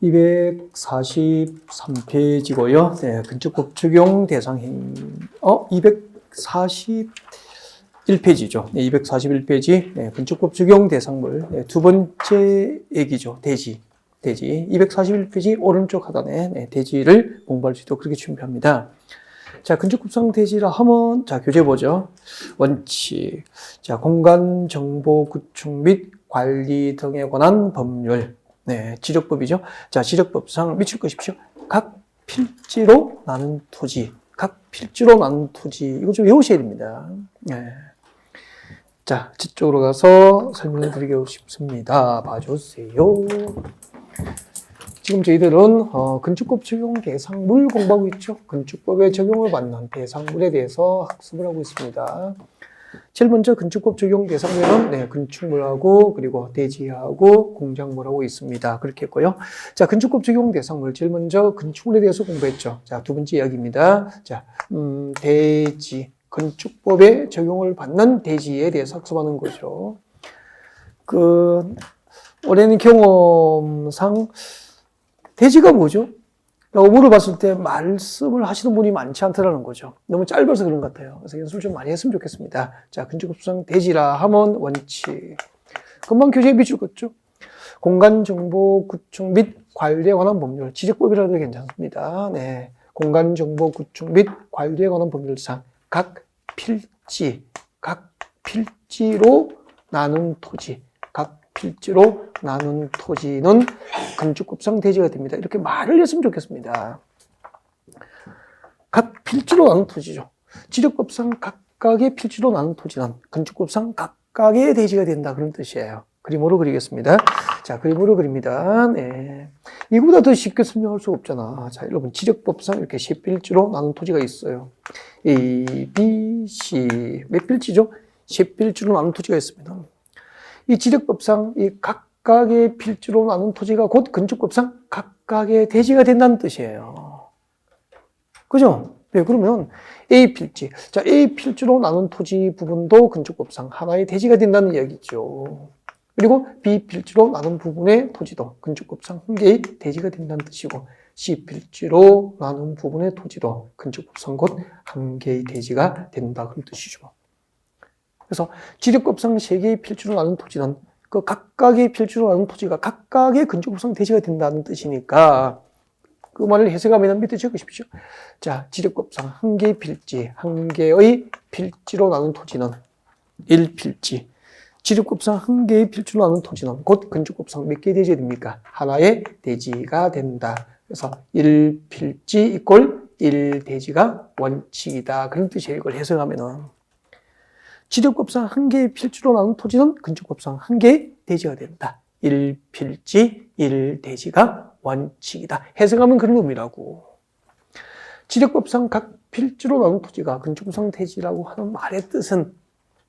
243페이지고요. 네, 건축법 적용 대상 행위. 241페이지죠. 네, 241페이지. 네, 건축법 적용 대상물. 네, 두 번째 얘기죠. 대지. 241페이지 오른쪽 하단에 네, 대지를 공부할 수 있도록 그렇게 준비합니다. 자, 건축법상 대지라 하면, 자, 교재 보죠. 원칙. 자, 공간 정보 구축 및 관리 등에 관한 법률. 네, 지적법이죠. 자, 지적법상 미칠 것이십시오. 각 필지로 나눈 토지. 각 필지로 나눈 토지. 이거 좀 외우셔야 됩니다. 네. 자, 저쪽으로 가서 설명을 드리고 싶습니다. 봐주세요. 지금 저희들은 건축법 적용 대상물 공부하고 있죠. 건축법에 적용을 받는 대상물에 대해서 학습을 하고 있습니다. 제일 먼저 건축법 적용 대상물은 네, 건축물하고 그리고 대지하고 공작물하고 있습니다. 그렇게 했고요. 자, 건축법 적용 대상물 제일 먼저 건축물에 대해서 공부했죠. 자, 두 번째 이야기입니다. 자, 대지 건축법에 적용을 받는 대지에 대해서 학습하는 거죠. 올해는 경험상 대지가 뭐죠? 라고 물어봤을 때 말씀을 하시는 분이 많지 않더라는 거죠. 너무 짧아서 그런 것 같아요. 그래서 연습을 좀 많이 했으면 좋겠습니다. 자, 건축법상 대지라 하면 원칙. 금방 교재에 비추겠죠? 공간정보 구축 및 관리에 관한 법률. 지적법이라도 괜찮습니다. 네. 공간정보 구축 및 관리에 관한 법률상 각 필지로 나눈 토지. 필지로 나눈 토지는 건축법상 대지가 됩니다. 이렇게 말을 했으면 좋겠습니다. 각 필지로 나눈 토지죠. 지적법상 각각의 필지로 나눈 토지는 건축법상 각각의 대지가 된다. 그런 뜻이에요. 그림으로 그리겠습니다. 자, 그림으로 그립니다. 네. 이거보다 더 쉽게 설명할 수 없잖아. 자, 여러분, 지적법상 이렇게 10필지로 나눈 토지가 있어요. A, B, C. 몇 필지죠? 10필지로 나눈 토지가 있습니다. 이 지적법상 이 각각의 필지로 나눈 토지가 곧 건축법상 각각의 대지가 된다는 뜻이에요. 그죠? 네, 그러면 A 필지. 자, A 필지로 나눈 토지 부분도 건축법상 하나의 대지가 된다는 이야기죠. 그리고 B 필지로 나눈 부분의 토지도 건축법상 한 개의 대지가 된다는 뜻이고, C 필지로 나눈 부분의 토지도 건축법상 곧 한 개의 대지가 된다. 그런 뜻이죠. 그래서 지적법상 세 개의 필지로 나눈 토지는 그 각각의 필지로 나눈 토지가 각각의 건축법상 대지가 된다는 뜻이니까 그 말을 해석하면 밑에 적으십시오. 자, 지적법상 한 개의 필지, 한 개의 필지로 나눈 토지는 1필지. 지적법상 한 개의 필지로 나눈 토지는 곧 건축법상 몇 개의 대지가 됩니까? 하나의 대지가 된다. 그래서 1필지 이꼴 1대지가 원칙이다. 그런 뜻이에요. 이걸 해석하면은. 지적법상 한 개의 필지로 나눈 토지는 건축법상 한 개의 대지가 된다. 1필지, 1대지가 원칙이다. 해석하면 그런 의미라고. 지적법상 각 필지로 나눈 토지가 건축법상 대지라고 하는 말의 뜻은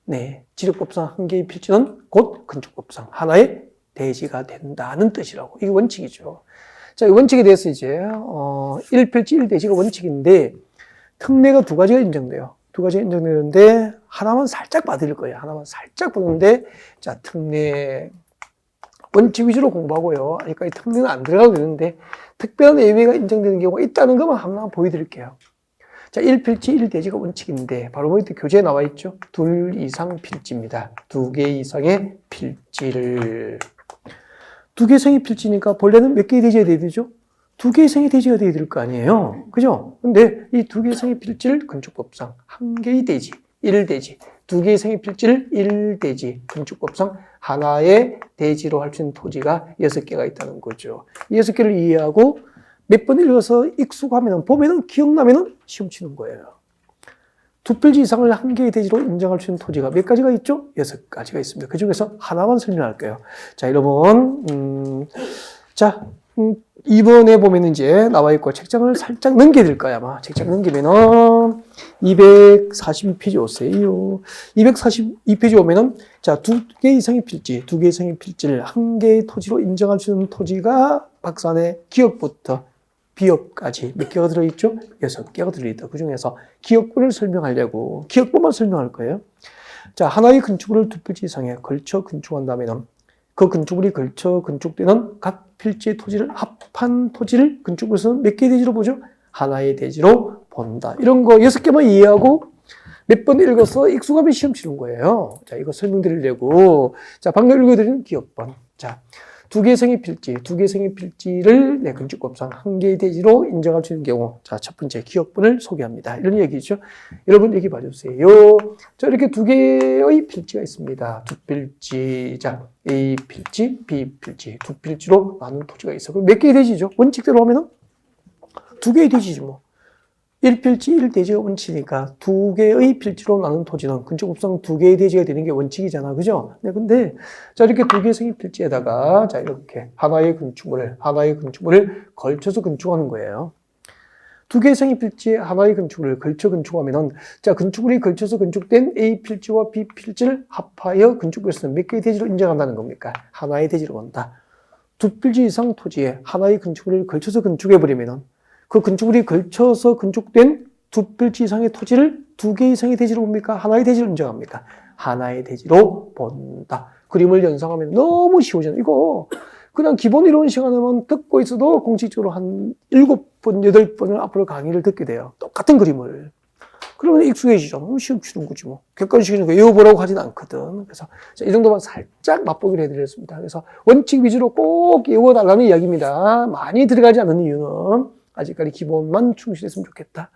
네, 지적법상 한 개의 필지는 곧 건축법상 하나의 대지가 된다는 뜻이라고. 이게 원칙이죠. 자, 이 원칙에 대해서 이제 1필지, 1대지가 원칙인데 특례가 두 가지가 인정돼요. 두 가지가 인정되는데 하나만 살짝 받을 거예요. 하나만 살짝 보는데 자, 특례 원칙 위주로 공부하고요. 그러니까 이 특례는 안 들어가도 되는데 특별한 예외가 인정되는 경우가 있다는 것만 하나 보여드릴게요. 자, 1필지 1대지가 원칙인데 바로 뭐이때 교재에 나와 있죠. 2 이상 필지입니다. 2개 이상의 필지를 2개 이상의 필지니까 본래는 몇 개의 대지가 돼야 되죠? 2개 이상의 대지가 돼야 될 거 아니에요. 그죠? 근데 이 2개 이상의 필지를 건축법상 한 개의 대지, 1대지, 2개 이상의 필지를 1대지, 건축법상 하나의 대지로 할 수 있는 토지가 6개가 있다는 거죠. 이 6개를 이해하고 몇 번 읽어서 익숙하면, 보면은, 기억나면은 시험 치는 거예요. 2필지 이상을 한 개의 대지로 인정할 수 있는 토지가 몇 가지가 있죠? 6가지가 있습니다. 그 중에서 하나만 설명할게요. 자, 여러분, 2번에 보면 이제 나와 있고, 책장을 살짝 넘겨야 될 거야, 아마. 책장 넘기면은, 242페이지 오세요. 242페이지 오면은, 자, 2개 이상의 필지, 2개 이상의 필지를 한 개의 토지로 인정할 수 있는 토지가 박산의 기업부터 비업까지 몇 개가 들어있죠? 6개가 들어있다. 그 중에서 기업부를 설명하려고, 기업부만 설명할 거예요. 자, 하나의 건축물을 2필지 이상에 걸쳐 건축한다면은, 그 건축물이 걸쳐 건축되는 각 필지의 토지를 합한 토지를 건축물에서는 몇 개의 대지로 보죠? 하나의 대지로 본다. 이런 거 6개만 이해하고 몇 번 읽어서 익숙하면 시험 치는 거예요. 자, 이거 설명드리려고. 자, 방금 읽어드리는 기억번. 자, 2개의 성의 필지, 2개의 성의 필지를 내 건축법상 1개의 대지로 인정할 수 있는 경우. 자, 첫 번째 기억번을 소개합니다. 이런 얘기죠. 여러분 여기 봐주세요. 자, 이렇게 2개의 필지가 있습니다. 2필지. 자, A 필지, B 필지. 2필지로 나눈 토지가 있어. 그럼 몇 개의 대지죠? 원칙대로 하면은 2개의 대지지 뭐. 1필지 1대지가 원칙이니까 2개의 필지로 나눈 토지는 건축법상 2개의 대지가 되는 게 원칙이잖아. 그죠? 네, 근데, 자, 이렇게 2개의 성의 필지에다가, 자, 이렇게 하나의 건축물을 걸쳐서 건축하는 거예요. 2개의 성의 필지에 하나의 건축물을 걸쳐 건축하면은, 자, 건축물이 걸쳐서 건축된 A 필지와 B 필지를 합하여 건축물에서는 몇 개의 대지로 인정한다는 겁니까? 하나의 대지로 본다. 2필지 이상 토지에 하나의 건축물을 걸쳐서 건축해버리면은, 그 건축물이 걸쳐서 건축된 2필지 이상의 토지를 2개 이상의 대지로 봅니까? 하나의 대지로 인정합니까? 하나의 대지로 본다. 그림을 연상하면 너무 쉬워져요. 이거 그냥 기본 이론 시간에만 듣고 있어도 공식적으로 한 7번, 8번을 앞으로 강의를 듣게 돼요. 똑같은 그림을. 그러면 익숙해지죠. 너무 시험 치는 거지 뭐. 객관식이니까 외워보라고 하진 않거든. 그래서 이 정도만 살짝 맛보기를 해드렸습니다. 그래서 원칙 위주로 꼭 외워달라는 이야기입니다. 많이 들어가지 않는 이유는 아직까지 기본만 충실했으면 좋겠다.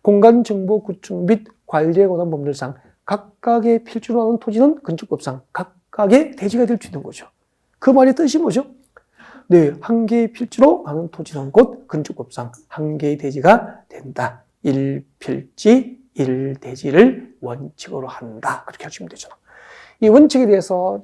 공간 정보 구축 및 관리에 관한 법률상 각각의 필지로 나눈 토지는 건축법상 각각의 대지가 될 수 있는 거죠. 그 말의 뜻이 뭐죠? 네, 1개의 필지로 나눈 토지는 곧 건축법상 1개의 대지가 된다. 1필지 1대지를 원칙으로 한다. 그렇게 하시면 되죠. 이 원칙에 대해서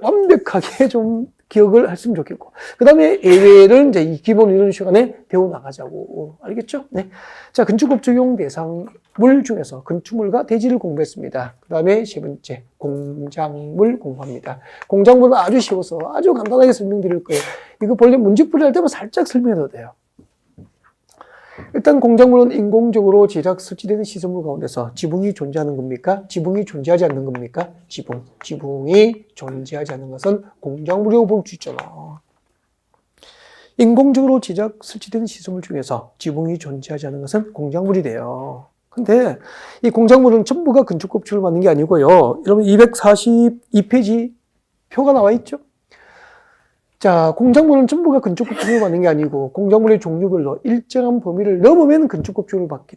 완벽하게 좀 기억을 했으면 좋겠고. 그 다음에 예외를 이제 이 기본 이론 시간에 배워나가자고. 알겠죠? 네. 자, 건축법 적용 대상물 중에서 건축물과 대지를 공부했습니다. 그 다음에 세 번째, 공작물 공부합니다. 공작물은 아주 쉬워서 아주 간단하게 설명드릴 거예요. 이거 본래 문제풀이 할 때만 살짝 설명해도 돼요. 일단 공작물은 인공적으로 제작 설치되는 시설물 가운데서 지붕이 존재하는 겁니까? 지붕이 존재하지 않는 겁니까? 지붕이 존재하지 않는 것은 공작물이라고 볼 수 있잖아. 인공적으로 제작 설치되는 시설물 중에서 지붕이 존재하지 않는 것은 공작물이 돼요. 근데 이 공작물은 전부가 건축법칙을 맞는 게 아니고요. 여러분 242페이지 표가 나와 있죠? 자, 공작물은 전부가 건축법칙을 받는 게 아니고 공작물의 종류별로 일정한 범위를 넘으면 건축법칙을 받게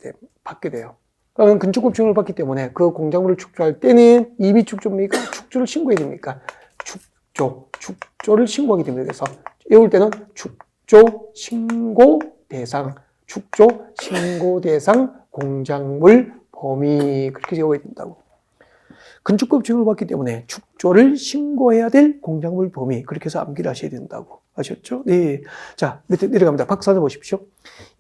돼요. 그러면 건축법칙을 받기 때문에 그 공작물을 축조할 때는 이미 축조입니까? 축조를 신고해야 됩니까? 축조를 신고하게 됩니다. 그래서 외울 때는 축조 신고 대상 공작물 범위 그렇게 적어야 된다고. 건축법칙을 받기 때문에 축조를 신고해야 될 공작물 범위 그렇게 해서 암기를 하셔야 된다고. 아셨죠? 네. 자, 밑에 내려갑니다. 박스 안에 보십시오.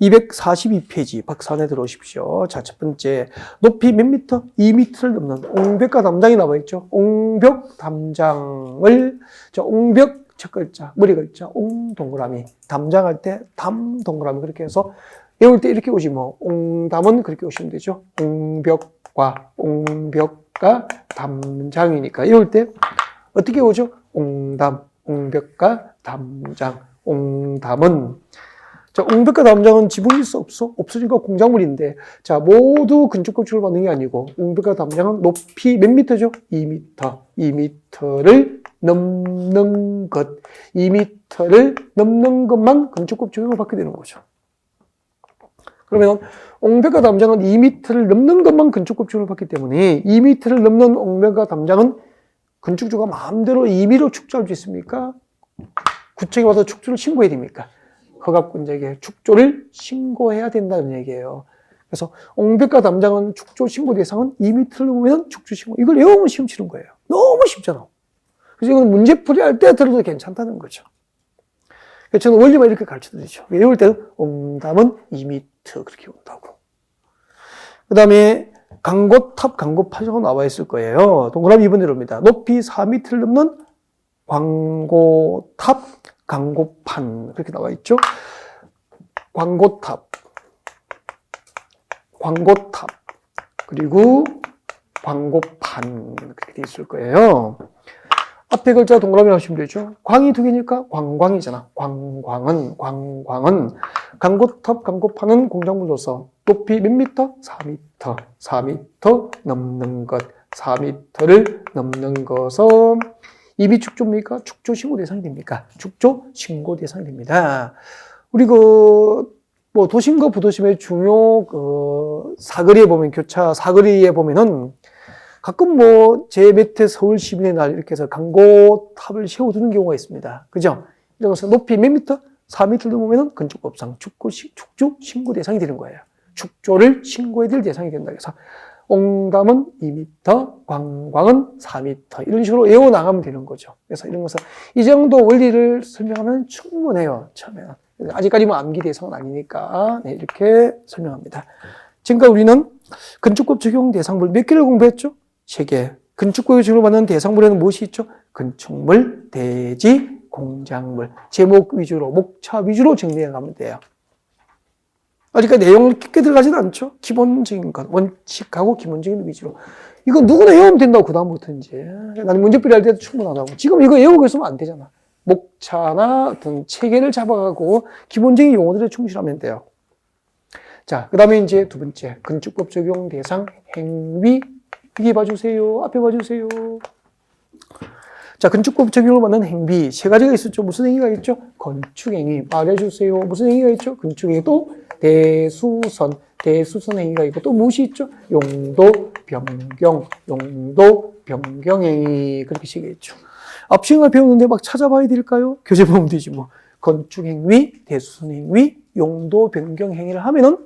242페이지 박스 안에 들어오십시오. 자, 첫 번째 높이 몇 미터? 2미터를 넘는 옹벽과 담장이 나와 있죠. 옹벽 담장을 옹벽 첫 글자, 머리 글자 옹 동그라미, 담장할 때 담 동그라미 그렇게 해서 외울 때 이렇게 오지 뭐 옹담은 그렇게 오시면 되죠. 옹벽과 담장이니까 이럴 때 어떻게 오죠? 옹담, 옹벽과 담장, 옹담은 자, 옹벽과 담장은 지붕이 있어 없어? 없으니까 공작물인데 자, 모두 건축법칙을 받는 게 아니고 옹벽과 담장은 높이 몇 미터죠? 2미터를 넘는 것 2미터를 넘는 것만 건축법 적용을 받게 되는 거죠. 그러면 옹벽과 담장은 2미터를 넘는 것만 건축법 적용을 받기 때문에 2미터를 넘는 옹벽과 담장은 건축주가 마음대로 2미로 축조할 수 있습니까? 구청에 와서 축조를 신고해야 됩니까? 허가권자에게 축조를 신고해야 된다는 얘기예요. 그래서 옹벽과 담장은 축조 신고 대상은 2미터를 넘으면 축조 신고. 이걸 외우면 시험 치는 거예요. 너무 쉽잖아. 그래서 이건 문제풀이 할 때 들어도 괜찮다는 거죠. 그래서 저는 원리만 이렇게 가르쳐 드리죠. 외울 때는 옹담은 2m 그렇게 온다고. 그 다음에 강고탑, 강고판이라고 나와 있을 거예요. 동그라미 2번대로입니다. 높이 4m를 넘는 광고탑, 광고판 그렇게 나와 있죠. 광고탑 그리고 광고판 그렇게 돼 있을 거예요. 앞에 글자 동그라미 하시면 되죠. 광이 두 개니까 광광이잖아. 광광은, 광고탑, 광고파는 공작물로서 높이 몇 미터? 4미터. 4미터 넘는 것. 4미터를 넘는 것은 입이 축조입니까? 축조 신고 대상이 됩니까? 축조 신고 대상이 됩니다. 우리 뭐 도심과 부도심의 중요 사거리에 보면, 교차 사거리에 보면은 가끔 뭐 제 밑에 서울 시민의 날 이렇게 해서 광고탑을 세워두는 경우가 있습니다. 그죠? 이러면서 높이 몇 미터? 4미터 넘으면 건축법상 축조 신고 대상이 되는 거예요. 축조를 신고해야 될 대상이 된다. 그래서 옹담은 2미터, 광광은 4미터 이런 식으로 외워나가면 되는 거죠. 그래서 이런 것은 이 정도 원리를 설명하면 충분해요. 처음에는. 아직까지 뭐 암기 대상은 아니니까 네, 이렇게 설명합니다. 지금까지 우리는 건축법 적용 대상물 몇 개를 공부했죠? 3개. 건축법에 적용받는 대상물에는 무엇이 있죠? 건축물, 대지, 공작물. 제목 위주로, 목차 위주로 정리해 가면 돼요. 아직까지 내용을 깊게 들어가지는 않죠? 기본적인 것, 원칙하고 기본적인 위주로. 이거 누구나 외우면 된다고, 그다음부터 이제. 나는 문제풀이 할 때도 충분하다고. 지금 이거 외우고 있으면 안 되잖아. 목차나 어떤 체계를 잡아가고 기본적인 용어들에 충실하면 돼요. 자, 그 다음에 이제 두 번째. 건축법 적용 대상 행위. 여기 봐주세요. 앞에 봐주세요. 자, 건축법 적용을 받는 행위. 3가지가 있었죠. 무슨 행위가 있죠? 건축행위. 말해주세요. 무슨 행위가 있죠? 건축행위. 또 대수선. 대수선 행위가 있고 또 무엇이 있죠? 용도 변경. 용도 변경 행위. 그렇게 시겠죠. 앞 시간을 배우는데 막 찾아봐야 될까요? 교재 보면 되지 뭐. 건축행위, 대수선행위, 용도 변경 행위를 하면은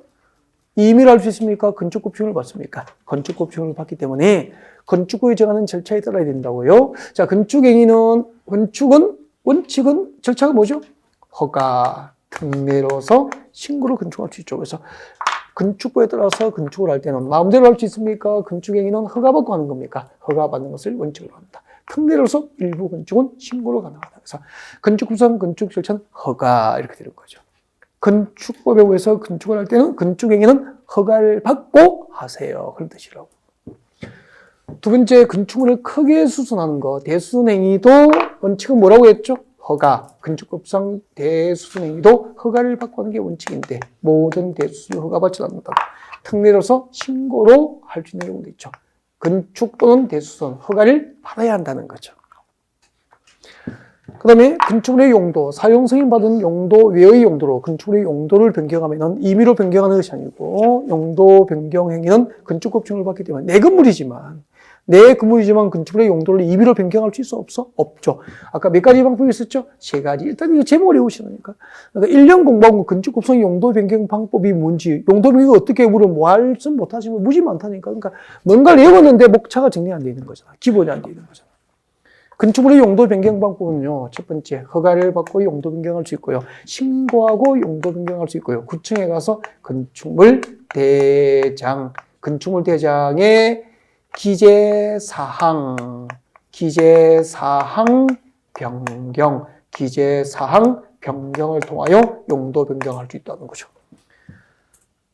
임의를 알 수 있습니까? 건축법 적용을 받습니까? 건축법 적용을 받기 때문에 건축법에 정하는 절차에 따라야 된다고요. 자, 건축행위는, 원칙은 절차가 뭐죠? 허가, 특례로서 신고를 건축할 수 있죠. 그래서 건축법에 따라서 건축을 할 때는 마음대로 할 수 있습니까? 건축행위는 허가받고 하는 겁니까? 허가받는 것을 원칙으로 합니다. 특례로서 일부 건축은 신고로 가능하다. 그래서 건축구상 건축 절차는 허가 이렇게 되는 거죠. 건축법에 의해서 건축을 할 때는 건축행위는 허가를 받고 하세요. 그런 뜻이라고. 두 번째, 건축물을 크게 수선하는 거. 대수선행위도 원칙은 뭐라고 했죠? 허가. 건축법상 대수선행위도 허가를 받고 하는 게 원칙인데 모든 대수선을 허가받지 않는다. 특례로서 신고로 할 수 있는 경우도 있죠. 건축 또는 대수선 허가를 받아야 한다는 거죠. 그 다음에 건축물의 용도, 사용승인 받은 용도 외의 용도로 건축물의 용도를 변경하면 임의로 변경하는 것이 아니고 용도 변경 행위는 건축법 적용을 받기 때문에 내 건물이지만 건축물의 용도를 임의로 변경할 수 있어? 없어? 없죠. 아까 몇 가지 방법이 있었죠? 3가지. 일단 이거 제목을 외우시라니까. 그러니까 1년 공부하고 건축법상 용도 변경 방법이 뭔지, 용도 변경이 어떻게 물으면 뭐 말씀 못 하시면 무지 많다니까. 그러니까 뭔가를 외웠는데 목차가 정리 안 돼 있는 거잖아. 기본이 안 돼 있는 거잖아. 건축물의 용도 변경 방법은요, 첫 번째, 허가를 받고 용도 변경할 수 있고요. 신고하고 용도 변경할 수 있고요. 구청에 가서 건축물 대장의 기재사항 변경을 통하여 용도 변경할 수 있다는 거죠.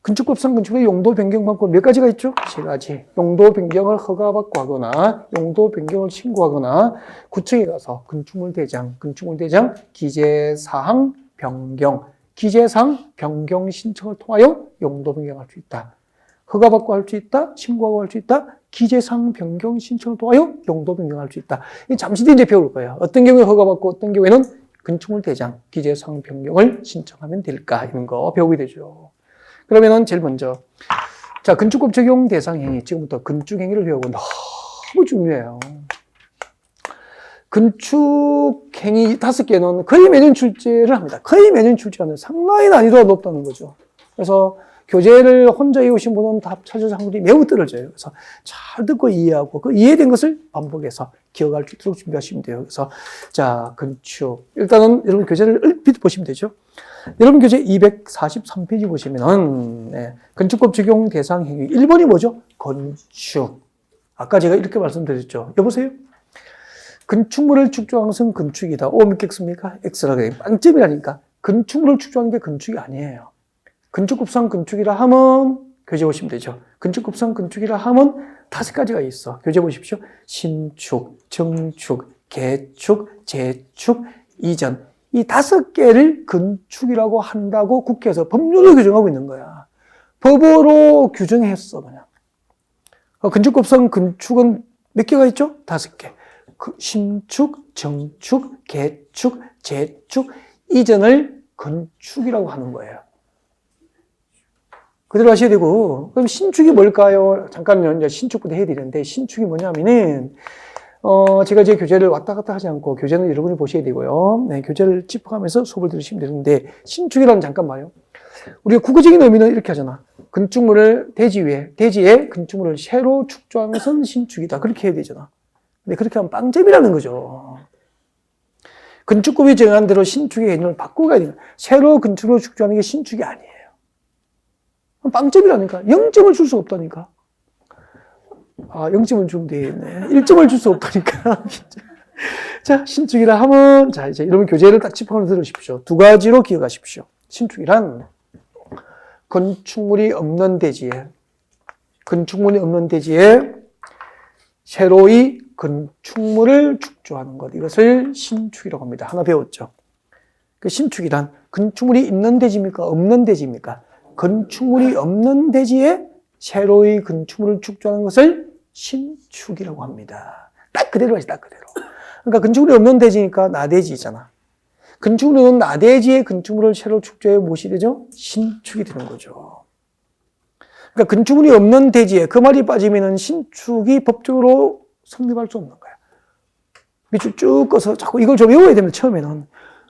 건축법상 건축의 용도 변경 방법 몇 가지가 있죠? 3가지. 용도 변경을 허가받고 하거나, 용도 변경을 신고하거나, 구청에 가서 건축물 대장 기재사항 변경 신청을 통하여 용도 변경할 수 있다. 허가받고 할 수 있다, 신고하고 할 수 있다, 기재사항 변경 신청을 통하여 용도 변경할 수 있다. 잠시 뒤에 이제 배울 거예요. 어떤 경우에 허가받고 어떤 경우에는 건축물 대장 기재사항 변경을 신청하면 될까? 이런 거 배우게 되죠. 그러면은 제일 먼저, 자, 건축법 적용 대상 행위. 지금부터 건축 행위를 배우고 너무 중요해요. 건축 행위 5개는 거의 매년 출제를 합니다. 거의 매년 출제하는 상당히 난이도가 높다는 거죠. 그래서 교재를 혼자 외우신 분은 답 찾을 확률이 매우 떨어져요. 그래서 잘 듣고 이해하고 그 이해된 것을 반복해서 기억할 수 있도록 준비하시면 돼요. 그래서 자, 건축. 일단은 여러분 교재를 얼핏 보시면 되죠. 여러분 교재 243페이지 보시면은 건축법 적용 대상 행위 1번이 뭐죠? 건축. 아까 제가 이렇게 말씀드렸죠. 여보세요? 건축물을 축조하는 것은 건축이다. O 믿겠습니까? X라고 해요. 빵점이라니까. 건축물을 축조하는 게 건축이 아니에요. 건축법상 건축이라 하면 교재 보시면 되죠. 건축법상 건축이라 하면 5가지가 있어. 교재 보십시오. 신축, 정축, 개축, 재축, 이전. 이 5개를 건축이라고 한다고 국회에서 법률로 규정하고 있는 거야. 법으로 규정했어, 그냥. 건축법상 건축은 몇 개가 있죠? 5개. 신축, 정축, 개축, 재축, 이전을 건축이라고 하는 거예요. 그대로 하셔야 되고, 그럼 신축이 뭘까요? 잠깐만 이제 신축부터 해야 되는데, 신축이 뭐냐면은, 제가 제 교재를 왔다 갔다 하지 않고, 교재는 여러분이 보셔야 되고요. 네, 교재를 짚어가면서 수업을 들으시면 되는데, 신축이라는 잠깐 봐요. 우리가 국어적인 의미는 이렇게 하잖아. 건축물을 대지에 건축물을 새로 축조한 것은 신축이다. 그렇게 해야 되잖아. 근데 그렇게 하면 빵점이라는 거죠. 건축법이 정한 대로 신축의 개념을 바꾸고 가야 돼요. 새로 건축으로 축조하는 게 신축이 아니에요. 빵점이라니까. 0점을 줄 수 없다니까. 0점을 주면 되겠네. 1점을 줄 수 없다니까. 자, 신축이라 하면, 자, 이제 이러면 교재를 딱 짚어서 들으십시오. 2가지로 기억하십시오. 신축이란 건축물이 없는 대지에 새로이 건축물을 축조하는 것. 이것을 신축이라고 합니다. 하나 배웠죠. 그 신축이란 건축물이 있는 대지입니까? 없는 대지입니까? 건축물이 없는 대지에 새로이 건축물을 축조하는 것을 신축이라고 합니다. 딱 그대로 하지, 딱 그대로. 그러니까 건축물이 없는 대지니까 나대지잖아. 건축물이 없는 나대지에 건축물을 새로 축조해 무엇이 되죠? 신축이 되는 거죠. 그러니까 건축물이 없는 대지에 그 말이 빠지면은 신축이 법적으로 성립할 수 없는 거야. 밑줄 쭉 꺼서 자꾸 이걸 좀 외워야 됩니다. 처음에는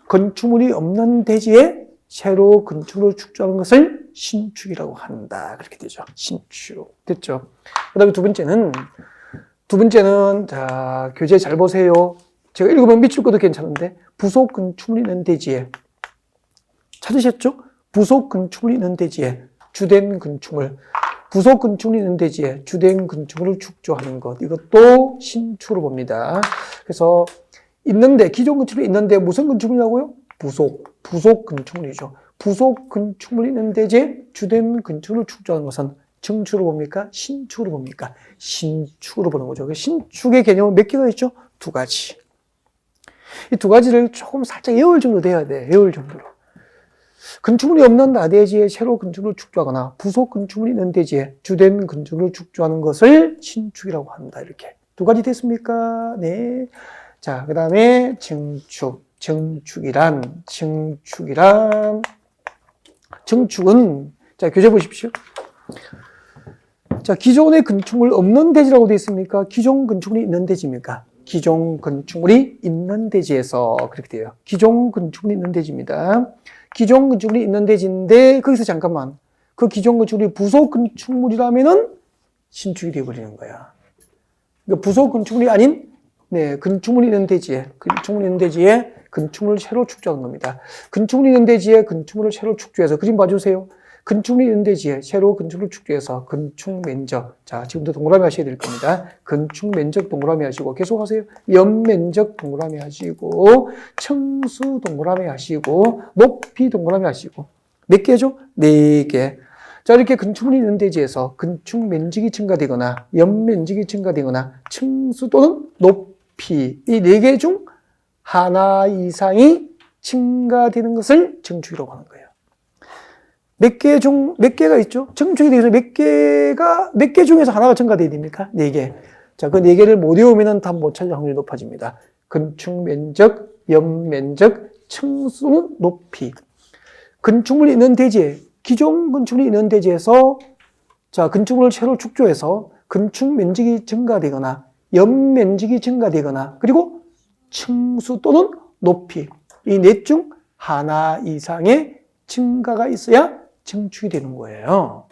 건축물이 없는 대지에 새로 건축물을 축조하는 것을 신축이라고 한다. 그렇게 되죠. 신축. 됐죠? 그 다음에 두 번째는, 자, 교재 잘 보세요. 제가 읽으면 밑줄 꺼도 괜찮은데, 부속 건축물이 있는 대지에. 찾으셨죠? 부속 건축물이 있는 대지에 주된 건축물. 부속 건축물이 있는 대지에 주된 건축물을 축조하는 것. 이것도 신축으로 봅니다. 그래서 기존 건축물이 있는데 무슨 건축물이라고요? 부속 건축물이죠. 부속 건축물이 있는 대지에 주된 건축물을 축조하는 것은 정축으로 봅니까? 신축으로 봅니까? 신축으로 보는 거죠. 신축의 개념은 몇 개가 있죠? 2가지. 이 2가지를 조금 살짝 외울 정도 돼야 돼. 외울 정도로. 건축물이 없는 나대지에 새로 건축물을 축조하거나 부속 건축물이 있는 대지에 주된 건축물을 축조하는 것을 신축이라고 한다. 이렇게. 2가지 됐습니까? 네. 자, 그 다음에 정축은, 자, 교재 보십시오. 자, 기존의 건축물 없는 대지라고 되어 있습니까? 기존 건축물이 있는 대지입니까? 기존 건축물이 있는 대지에서 그렇게 돼요. 기존 건축물이 있는 대지입니다. 기존 건축물이 있는 대지인데, 거기서 잠깐만. 그 기존 건축물이 부속 건축물이라면은 신축이 되어버리는 거야. 그러니까 부속 건축물이 아닌, 건축물이 있는 대지에 건축물을 새로 축조하는 겁니다. 건축물이 있는 대지에 건축물을 새로 축조해서, 그림 봐주세요. 건축물이 있는 대지에 새로 건축물을 축조해서 건축 면적. 자, 지금부터 동그라미 하셔야 될 겁니다. 건축 면적 동그라미 하시고, 계속 하세요. 연면적 동그라미 하시고, 층수 동그라미 하시고, 높이 동그라미 하시고. 몇 개죠? 4개. 자, 이렇게 건축물이 있는 대지에서 건축 면적이 증가되거나, 연면적이 증가되거나, 층수 또는 높이. 이 4개 중 하나 이상이 증가되는 것을 정축이라고 하는 거예요. 몇 개가 있죠? 정축이 되어서 몇 개 중에서 하나가 증가되어야 됩니까? 4개. 자, 그 4개를 못 외우면 답 못 찾을 확률이 높아집니다. 건축 면적, 연면적, 층수는 높이. 건축물이 있는 대지에, 기존 건축물이 있는 대지에서, 자, 건축물을 새로 축조해서 건축 면적이 증가되거나, 연면적이 증가되거나, 그리고 층수 또는 높이. 이 넷 중 하나 이상의 증가가 있어야 정축이 되는 거예요.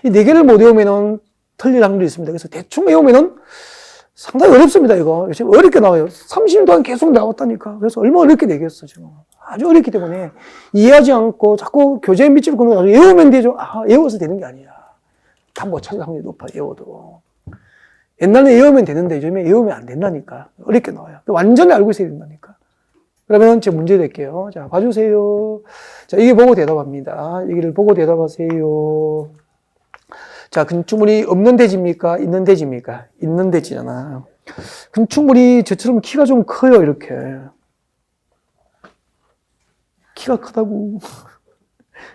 이 4개를 못 외우면 틀릴 확률이 있습니다. 그래서 대충 외우면 상당히 어렵습니다, 이거. 지금 어렵게 나와요. 30년 동안 계속 나왔다니까. 그래서 얼마나 어렵게 되겠어, 지금. 아주 어렵기 때문에 이해하지 않고 자꾸 교재에 밑줄 긋는 거 외우면 되죠. 외워서 되는 게 아니야. 다 못 찾을 확률이 높아, 외워도. 옛날에 외우면 되는데 요즘에 외우면 안 된다니까. 어렵게 나와요. 완전히 알고 있어야 된다니까. 그러면 제 문제 낼게요. 자, 봐주세요. 자, 이게 보고 대답합니다. 여기를 보고 대답하세요. 자, 건축물이 없는 대지입니까? 있는 대지입니까? 있는 대지잖아. 건축물이 저처럼 키가 좀 커요, 이렇게. 키가 크다고.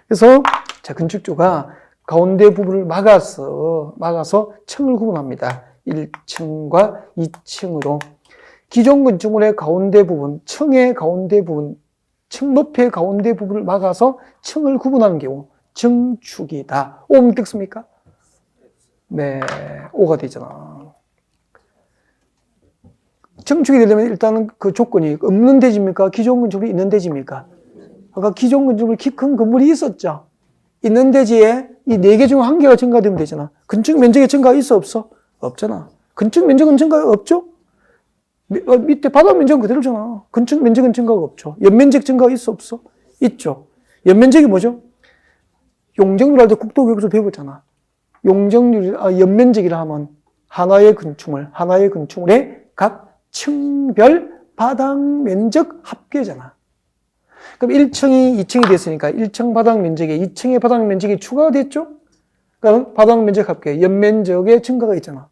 그래서, 자, 건축주가 가운데 부분을 막아서 층을 구분합니다. 1층과 2층으로. 기존 건축물의 가운데 부분, 층의 가운데 부분, 층 높이의 가운데 부분을 막아서 층을 구분하는 경우, 증축이다. 오 믿겠습니까? 네, 오가 되잖아. 증축이 되려면 일단은 그 조건이 없는 대지입니까? 기존 건축물이 있는 대지입니까? 아까 기존 건축물 키 큰 건물이 있었죠? 있는 대지에 이 4개 중 1개가 증가되면 되잖아. 건축 면적의 증가가 있어, 없어? 없잖아. 건축 면적은 증가가 없죠? 밑에 바닥 면적은 그대로잖아. 건축 면적은 증가가 없죠. 연면적 증가가 있어, 없어? 있죠. 연면적이 뭐죠? 용적률 할 때 국토교육에서 배웠잖아. 연면적이라 하면 하나의 건축물의 각 층별 바닥 면적 합계잖아. 그럼 1층이 2층이 됐으니까 1층 바닥 면적에 2층의 바닥 면적이 추가가 됐죠? 그럼 바닥 면적 합계, 연면적의 증가가 있잖아.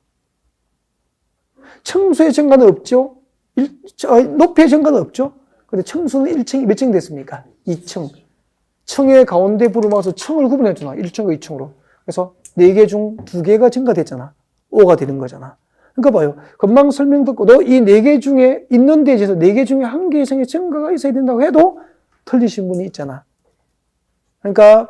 층수의 증가는 없죠? 높이의 증가는 없죠? 근데 층수는 1층이 몇 층 됐습니까? 2층. 층의 가운데 부분을 막아서 층을 구분해주나? 1층과 2층으로. 그래서 4개 중 2개가 증가됐잖아. 5가 되는 거잖아. 그러니까 봐요. 금방 설명 듣고도 이 4개 중에 있는 대지에서 4개 중에 1개 이상의 증가가 있어야 된다고 해도 틀리신 분이 있잖아. 그러니까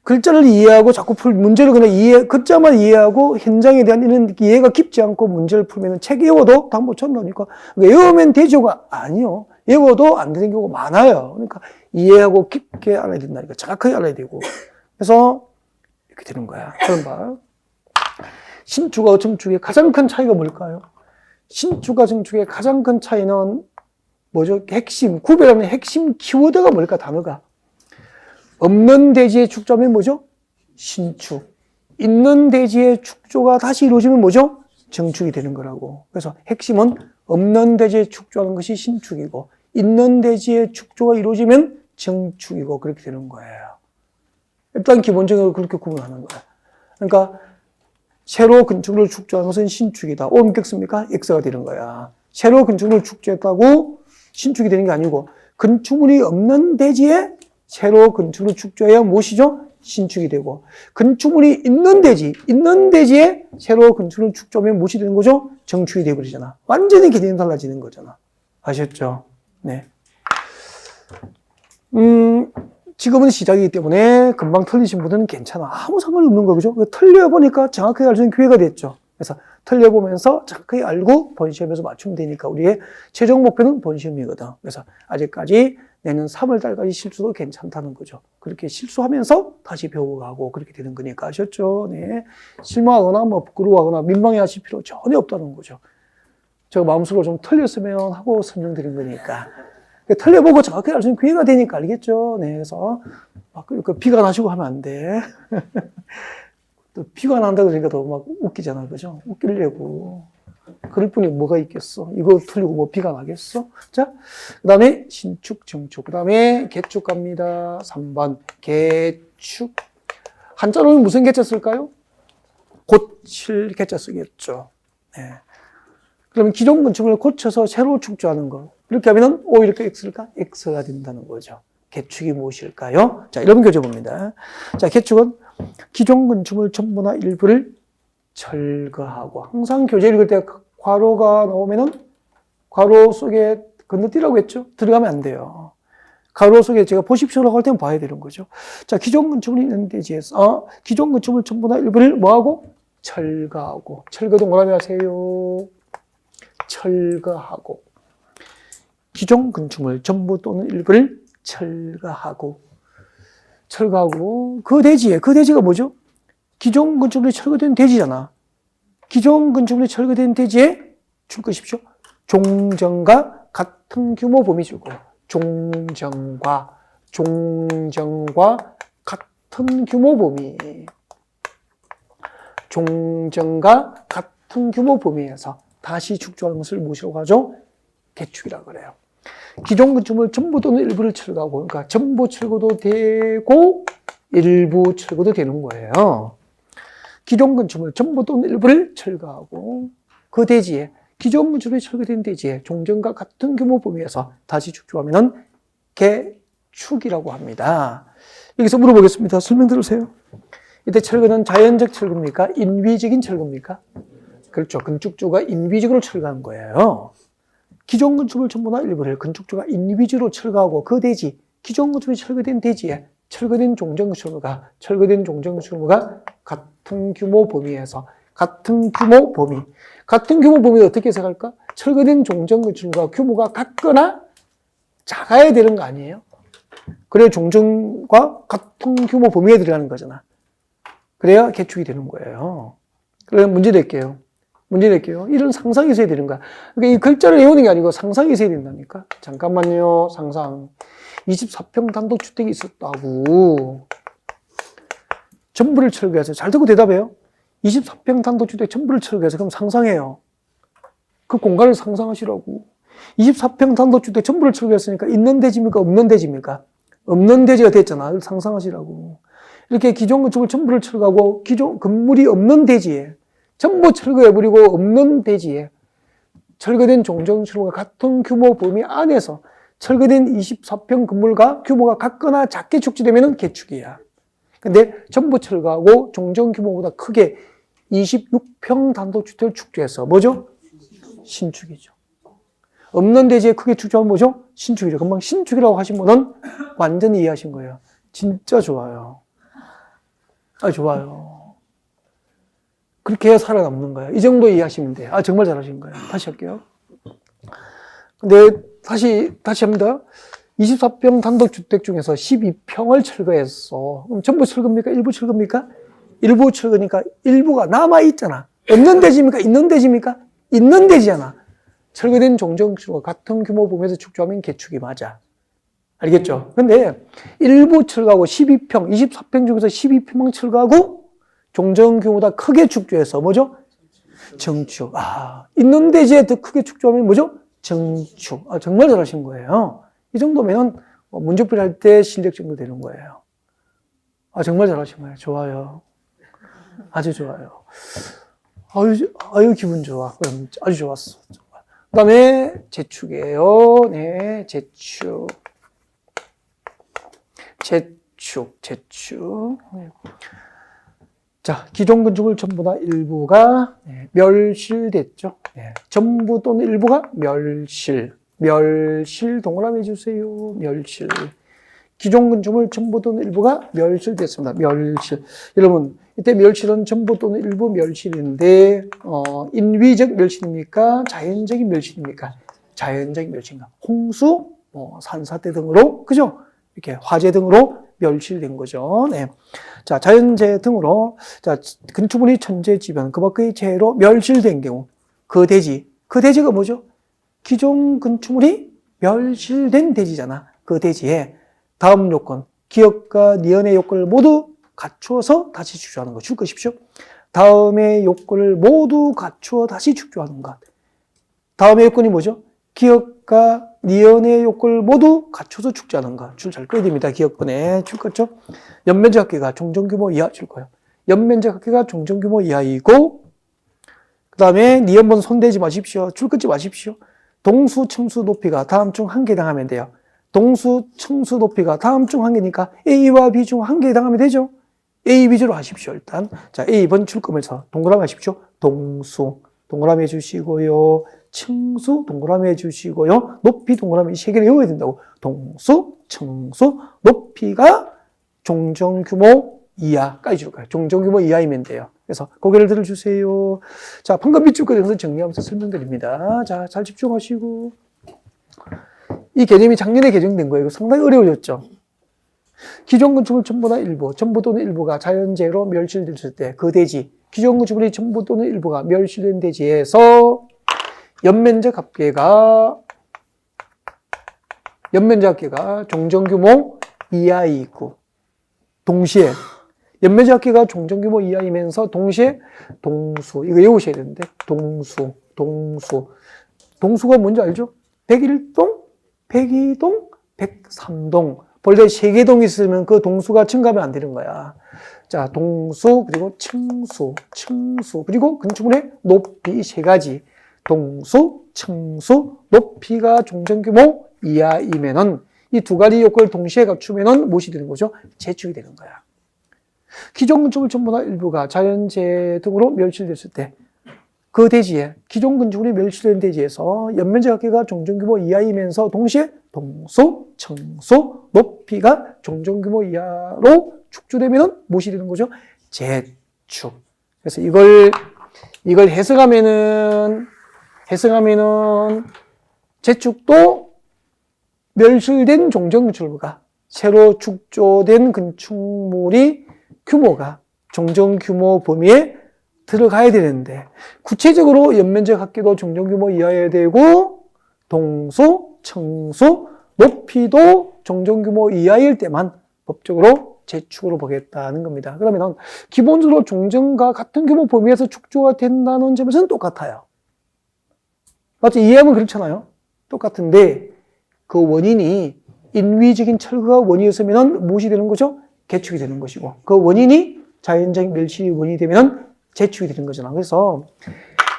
글자를 이해하고 자꾸 문제를 그냥 글자만 이해하고 현장에 대한 이런 이해가 깊지 않고 문제를 풀면 책 외워도 답 못 찾는다니까. 외우면 되죠가 아니요. 외워도 안 되는 경우가 많아요. 그러니까 이해하고 깊게 알아야 된다니까. 정확하게 알아야 되고. 그래서 이렇게 되는 거야. 그럼 봐. 신축과 증축의 가장 큰 차이가 뭘까요? 신축과 증축의 가장 큰 차이는 뭐죠? 구별하는 핵심 키워드가 뭘까, 단어가? 없는 대지의 축조하면 뭐죠? 신축. 있는 대지의 축조가 다시 이루어지면 뭐죠? 증축이 되는 거라고. 그래서 핵심은 없는 대지의 축조하는 것이 신축이고, 있는 대지의 축조가 이루어지면 증축이고, 그렇게 되는 거예요. 일단 기본적으로 그렇게 구분하는 거야. 그러니까, 새로 건축물을 축조하는 것은 신축이다. 오, 믿겠습니까? X가 되는 거야. 새로 건축물을 축조했다고 신축이 되는 게 아니고, 건축물이 없는 대지에 새로 건축물을 축조해야 무엇이죠? 신축이 되고, 건축물이 있는 대지에 새로 건축물을 축조하면 무엇이 되는 거죠? 정축이 되어버리잖아. 완전히 개념이 달라지는 거잖아. 아셨죠? 네. 지금은 시작이기 때문에 금방 틀리신 분은 괜찮아. 아무 상관이 없는 거, 그죠? 틀려보니까 정확하게 알 수 있는 기회가 됐죠. 그래서 틀려보면서 정확하게 알고 본시험에서 맞추면 되니까 우리의 최종 목표는 본시험이거든. 그래서 아직까지 내년 3월달까지 실수도 괜찮다는 거죠. 그렇게 실수하면서 다시 배워가고 그렇게 되는 거니까 아셨죠? 네. 실망하거나 뭐 부끄러워하거나 민망해 하실 필요 전혀 없다는 거죠. 제가 마음속으로 좀 틀렸으면 하고 설명드린 거니까. 틀려보고 정확하게 알 수 있는 기회가 되니까 알겠죠? 네. 그래서 막 비가 나시고 하면 안 돼. 또 비가 난다 그러니까 더 막 웃기잖아. 그죠? 웃기려고. 그럴 뿐이 뭐가 있겠어. 이거 틀리고 뭐 비가 나겠어? 자, 그 다음에 신축, 증축. 그 다음에 개축 갑니다. 3번. 개축. 한자로는 무슨 개자 쓸까요? 고칠 개자 쓰겠죠. 네. 그러면 기존 건축물을 고쳐서 새로 축조하는 거. 이렇게 하면은 O 이렇게 X일까? X가 된다는 거죠. 개축이 무엇일까요? 자, 이런 교재 봅니다. 자, 개축은 기존 건축물 전부나 일부를 철거하고, 항상 교재 읽을 때 괄호가 나오면은 괄호 속에 건너뛰라고 했죠? 들어가면 안 돼요. 괄호 속에 제가 보십시오라고 할 때는 봐야 되는 거죠. 자, 기존 건축물이 있는 대지에서 기존 건축물 전부나 일부를 뭐하고? 철거하고. 철거도 뭐라고 하세요? 철거하고. 기존 건축물 전부 또는 일부를 철거하고. 그 대지가 뭐죠? 기존 건축물이 철거된 대지잖아. 기존 건축물이 철거된 대지에 줄 것이십시오. 종전과 같은 규모 범위 줄 거예요. 종전과 같은 규모 범위. 종전과 같은 규모 범위에서 다시 축조하는 것을 무엇이라고 하죠? 개축이라고 그래요. 기존 건축물 전부 또는 일부를 철거하고, 그러니까 전부 철거도 되고 일부 철거도 되는 거예요. 기존 건축물 전부 또는 일부를 철거하고 그 대지에 기존 건축물이 철거된 대지에 종전과 같은 규모 범위에서 다시 축조하면은 개축이라고 합니다. 여기서 물어보겠습니다. 설명 들으세요. 이때 철거는 자연적 철거입니까? 인위적인 철거입니까? 그렇죠. 건축주가 인위적으로 철거한 거예요. 기존 건축물 전부나 일부를 건축주가 인위적으로 철거하고 그 대지, 기존 건축물이 철거된 대지에 철거된 종전건축물과 같은 규모 범위에서 같은 규모 범위 어떻게 해석할까? 철거된 종전건축물과 규모가 같거나 작아야 되는 거 아니에요? 그래야 종전과 같은 규모 범위에 들어가는 거잖아. 그래야 개축이 되는 거예요. 그럼 문제 낼게요. 이런 상상이 있어야 되는 거야. 그러니까 이 글자를 외우는 게 아니고 상상이 있어야 된다니까. 잠깐만요. 상상. 24평 단독주택이 있었다고. 전부를 철거해서. 잘 듣고 대답해요. 24평 단독주택 전부를 철거해서. 그럼 상상해요. 그 공간을 상상하시라고. 24평 단독주택 전부를 철거했으니까 있는 대지입니까? 없는 대지입니까? 없는 대지가 됐잖아. 상상하시라고. 이렇게 기존 건축물 전부를 철거하고 기존 건물이 없는 대지에 전부 철거해버리고 없는 대지에 철거된 종전건축물과 같은 규모 범위 안에서 철거된 24평 건물과 규모가 같거나 작게 축지되면 개축이야. 근데 전부 철거하고 종전 규모보다 크게 26평 단독주택을 축조해서 뭐죠? 신축이죠. 없는 대지에 크게 축조하면 뭐죠? 신축이죠. 금방 신축이라고 하신 분은 완전히 이해하신 거예요. 진짜 좋아요. 좋아요. 그렇게 해야 살아남는 거예요. 이 정도 이해하시면 돼요. 정말 잘하신 거예요. 다시 할게요. 근데 다시 합니다. 24평 단독주택 중에서 12평을 철거했어. 그럼 전부 철거입니까? 일부 철거입니까? 일부 철거니까 일부가 남아있잖아. 없는 대지입니까? 있는 대지입니까? 있는 대지잖아. 철거된 종전건축물과 같은 규모 범위에서 축조하면 개축이 맞아. 알겠죠? 근데 일부 철거하고 24평 중에서 12평만 철거하고 종전 규모보다 크게 축조해서 뭐죠? 정축. 있는 대지에 더 크게 축조하면 뭐죠? 정축. 정말 잘하신 거예요. 이 정도면 문제풀이 할 때 실력 정도 되는 거예요. 정말 잘하신 거예요. 좋아요. 아주 좋아요. 아유, 기분 좋아. 그럼 아주 좋았어. 그 다음에 재축이에요. 네, 재축. 네. 자, 기존 건축물 전부나 일부가 멸실됐죠. 전부 또는 일부가 멸실 동그라미 해주세요. 멸실. 기존 건축물 전부 또는 일부가 멸실됐습니다. 멸실. 여러분, 이때 멸실은 전부 또는 일부 멸실인데, 인위적 멸실입니까? 자연적인 멸실입니까? 자연적인 멸실인가? 홍수, 산사태 등으로, 그죠? 이렇게 화재 등으로 멸실된 거죠. 네. 자, 자연재해 등으로, 자, 건축물이 천재지변, 그 밖의 재해로 멸실된 경우, 그 대지가 뭐죠? 기존 건축물이 멸실된 대지잖아. 그 대지에 다음 요건, 기업과 니은의 요건을 모두 갖추어서 다시 축조하는 것. 줄 것이십시오. 다음의 요건을 모두 갖추어 다시 축조하는 것. 다음의 요건이 뭐죠? 기업과 니은의 요건을 모두 갖춰서 축조하는 것. 줄 잘 꺼야 됩니다. 기업번에 줄 거죠? 연면적 합계가 종전규모 이하 줄 거예요. 연면적 합계가 종전규모 이하이고, 그 다음에 니은번 손대지 마십시오. 줄 긋지 마십시오. 동수, 층수, 높이가 다음 중 한 개 해당하면 돼요. 동수, 층수, 높이가 다음 중 한 개니까 A와 B 중 한 개 해당하면 되죠. A, B주로 하십시오. 일단 자, A번 줄 거면서 동그라미 하십시오. 동수 동그라미 해주시고요. 층수 동그라미 해주시고요. 높이 동그라미 3개를 외워야 된다고. 동수, 층수, 높이가 종전규모 이하까지 줄 거예요. 종전규모 이하이면 돼요. 그래서 고개를 들어주세요. 자, 방금 밑줄 그려서 정리하면서 설명드립니다. 자, 잘 집중하시고. 이 개념이 작년에 개정된 거예요. 상당히 어려워졌죠. 기존 건축물 전부나 일부, 전부 또는 일부가 자연재해로 멸실됐을 때 그 대지, 기존 건축물이 전부 또는 일부가 멸실된 대지에서 연면적 합계가 종전규모 이하이고, 동시에 연면적 합계가 종전규모 이하이면서 동시에 동수, 이거 외우셔야 되는데, 동수가 뭔지 알죠? 101동, 102동, 103동. 본래 3개 동이 있으면 그 동수가 증가하면 안 되는 거야. 자, 동수, 그리고 층수, 그리고 건축물의 높이 이 3가지. 동수, 청수, 높이가 종전규모 이하이면은 이 두 가지 요건을 동시에 갖추면은 무엇이 되는 거죠? 재축이 되는 거야. 기존 건축물 전부나 일부가 자연재해 등으로 멸실됐을 때 그 대지에 기존 건축물이 멸실된 대지에서 연면적 합계가 종전규모 이하이면서 동시에 동수, 청수, 높이가 종전규모 이하로 축조되면은 무엇이 되는 거죠? 재축. 그래서 이걸 해석하면은 재축도 멸실된 종전건축물과 새로 축조된 건축물이 규모가 종전규모 범위에 들어가야 되는데 구체적으로 연면적 합계도 종전규모 이하여야 되고 동수, 청수, 높이도 종전규모 이하일 때만 법적으로 재축으로 보겠다는 겁니다. 그러면 기본적으로 종전과 같은 규모 범위에서 축조가 된다는 점에서는 똑같아요. 맞죠? 이해하면 그렇잖아요. 똑같은데 그 원인이 인위적인 철거가 원인이었으면 무엇이 되는 거죠? 개축이 되는 것이고 그 원인이 자연적 멸시 원인이 되면 재축이 되는 거잖아. 그래서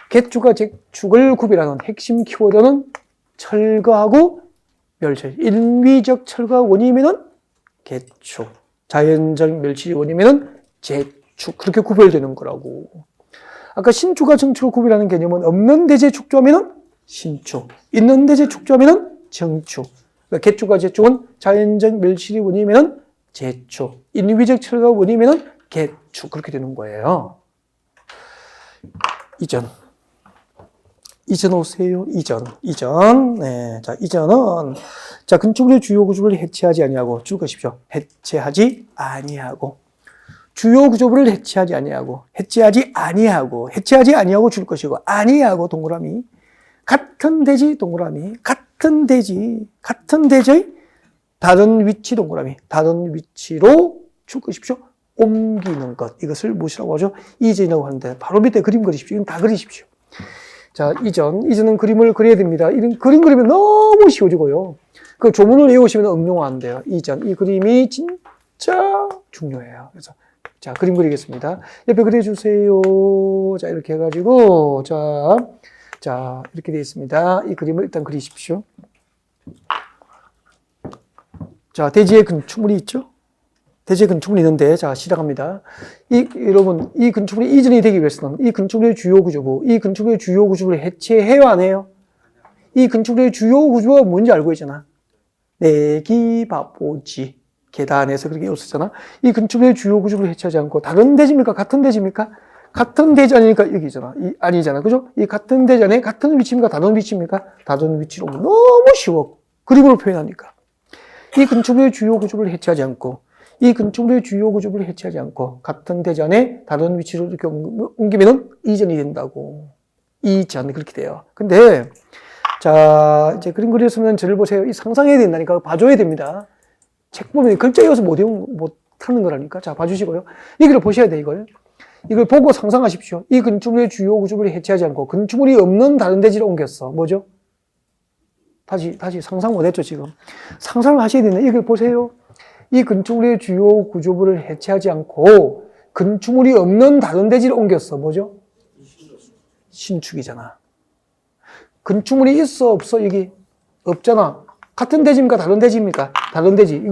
개축과 재축을 구별하는 핵심 키워드는 철거하고 멸실. 인위적 철거가 원인이면 개축, 자연적 멸시 원인이면 재축. 그렇게 구별되는 거라고. 아까 신축과 정축을 구별하는 개념은 없는 대지에 축조하면 신축, 있는 대지에 축조하면 정축. 그러니까 개축과 재축은 자연적 멸실이 원인이면 재축, 인위적 철거가 원인이면 개축. 그렇게 되는 거예요. 이전 오세요. 이전. 네. 자, 이전은, 자, 건축물의 주요 구조를 해체하지 아니하고, 줄 것이죠. 해체하지 아니하고, 주요 구조물을 해체하지 아니하고, 해체하지 아니하고 줄 것이고, 아니하고 동그라미, 같은 대지 동그라미, 같은 대지의 다른 위치 동그라미, 다른 위치로 줄 것이죠. 옮기는 것. 이것을 무엇이라고 하죠? 이전이라고 하는데 바로 밑에 그림 그리십시오. 이건 다 그리십시오. 자, 이전은 그림을 그려야 됩니다. 이런 그림 그리면 너무 쉬워지고요. 그 조문을 외우시면 응용화한대요. 이전. 이 그림이 진짜 중요해요. 그래서 자, 그림 그리겠습니다. 옆에 그려주세요. 자, 이렇게 해가지고 자, 이렇게 되어 있습니다. 이 그림을 일단 그리십시오. 자, 대지에 건축물이 있죠? 대지에 건축물이 있는데, 자, 시작합니다. 여러분, 이 건축물이 이전이 되기 위해서는 이 건축물의 주요 구조부, 이 건축물의 주요 구조를 해체해요, 안 해요? 이 건축물의 주요 구조가 뭔지 알고 있잖아. 내기, 바보지. 계단에서 그렇게 썼잖아. 이 건축물의 주요 구조를 해체하지 않고, 다른 대지입니까? 같은 대지입니까? 같은 대지 아니니까 여기잖아. 아니잖아. 그죠? 이 같은 대지 안에 같은 위치입니까? 다른 위치입니까? 다른 위치로 너무 쉬워. 그림으로 표현하니까. 이 건축물의 주요 구조를 해체하지 않고, 같은 대지 안에 다른 위치로 이렇게 옮기면 이전이 된다고. 이전, 그렇게 돼요. 근데, 자, 이제 그림 그렸으면 저를 보세요. 이 상상해야 된다니까. 봐줘야 됩니다. 책 보면 글자 이어서 못 하는 거라니까. 자, 봐주시고요. 이걸 보셔야 돼, 이걸. 이걸 보고 상상하십시오. 이 건축물의 주요 구조물을 해체하지 않고 건축물이 없는 다른 대지로 옮겼어. 뭐죠? 다시 상상 못했죠, 지금. 상상을 하셔야 되네. 이걸 보세요. 이 건축물의 주요 구조물을 해체하지 않고 건축물이 없는 다른 대지로 옮겼어. 뭐죠? 신축이잖아. 건축물이 있어, 없어? 여기 없잖아. 같은 대지입니까? 다른 대지입니까? 다른 대지.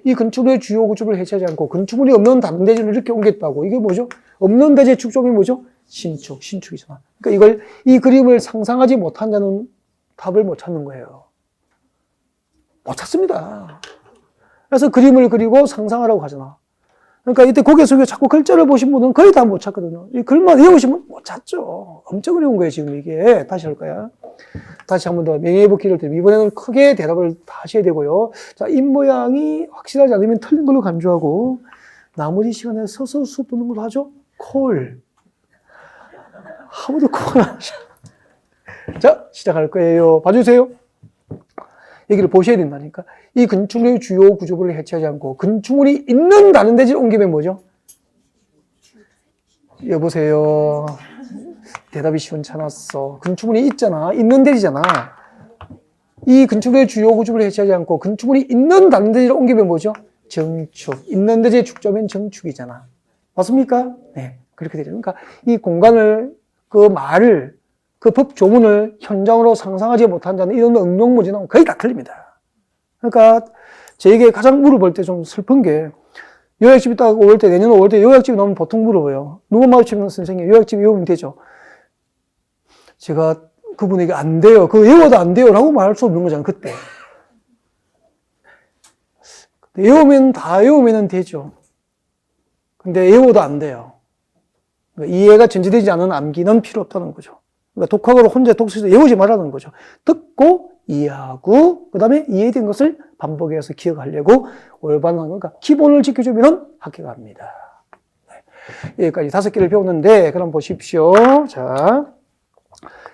이 건축물의 주요 구조를 해체하지 않고 건축물이 없는 다른 대지로 이렇게 옮겼다고. 이게 뭐죠? 없는 대지의 축조이 뭐죠? 신축이잖아. 그러니까 이 그림을 상상하지 못한 자는 답을 못 찾는 거예요. 못 찾습니다. 그래서 그림을 그리고 상상하라고 하잖아. 그러니까 이때 고개 숙여 자꾸 글자를 보신 분은 거의 다 못 찾거든요. 이 글만 외우시면 못 찾죠. 엄청 어려운 거예요, 지금 이게. 다시 할 거야. 다시 한 번 더 명예복귀를 드리면 이번에는 크게 대답을 다 하셔야 되고요. 자, 입모양이 확실하지 않으면 틀린 걸로 간주하고 나머지 시간에 서서 수업 듣는 걸로 하죠. 콜. 아무도 콜 안 하죠. 자, 시작할 거예요. 봐주세요. 여기를 보셔야 된다니까. 이 건축물의 주요 구조물을 해체하지 않고 건축물이 있는 다른 대지를 옮기면 뭐죠? 여보세요. 대답이 시원찮았어. 건축물이 있잖아. 있는 대지잖아. 이 건축물의 주요 구조물을 해체하지 않고 건축물이 있는 다른 대지를 옮기면 뭐죠? 정축. 있는 대지의 축조면 정축이잖아. 맞습니까? 네. 그렇게 되죠. 그러니까 이 공간을, 그 그 법 조문을 현장으로 상상하지 못한 자는 이런 응용무진하고 거의 다 틀립니다. 그러니까 저에게 가장 물어볼 때 좀 슬픈 게 요약집이 딱 5월 때, 내년 5월 때 요약집이 나오면 보통 물어봐요. 누구 마주치면 선생님 요약집 외우면 되죠. 제가 그분에게 안 돼요. 그거 외워도 안 돼요. 라고 말할 수 없는 거잖아요. 그때. 외우면 다 외우면 되죠. 근데 외워도 안 돼요. 그러니까 이해가 전제되지 않은 암기는 필요 없다는 거죠. 그러니까 독학으로 혼자 독서해서 외우지 말라는 거죠. 듣고 이해하고 그 다음에 이해된 것을 반복해서 기억하려고 올바른 그러니까 기본을 지켜주면 합격합니다. 네. 여기까지 5개를 배웠는데 그럼 보십시오. 자,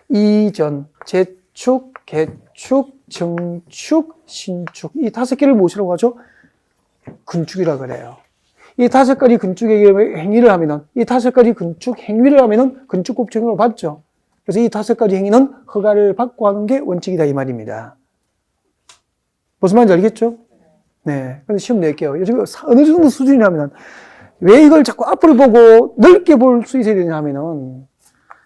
이전, 재축, 개축, 정축, 신축 이 5개를 무엇이라고 하죠? 근축이라 그래요. 이 5가지 근축의 행위를 하면은 이 5가지 근축 행위를 하면은 근축법 적용을 받죠. 그래서 이 5가지 행위는 허가를 받고 하는 게 원칙이다 이 말입니다. 무슨 말인지 알겠죠? 네. 그래서 시험 낼게요. 요즘 어느 정도 수준이냐면은 왜 이걸 자꾸 앞을 보고 넓게 볼 수 있어야 되냐면은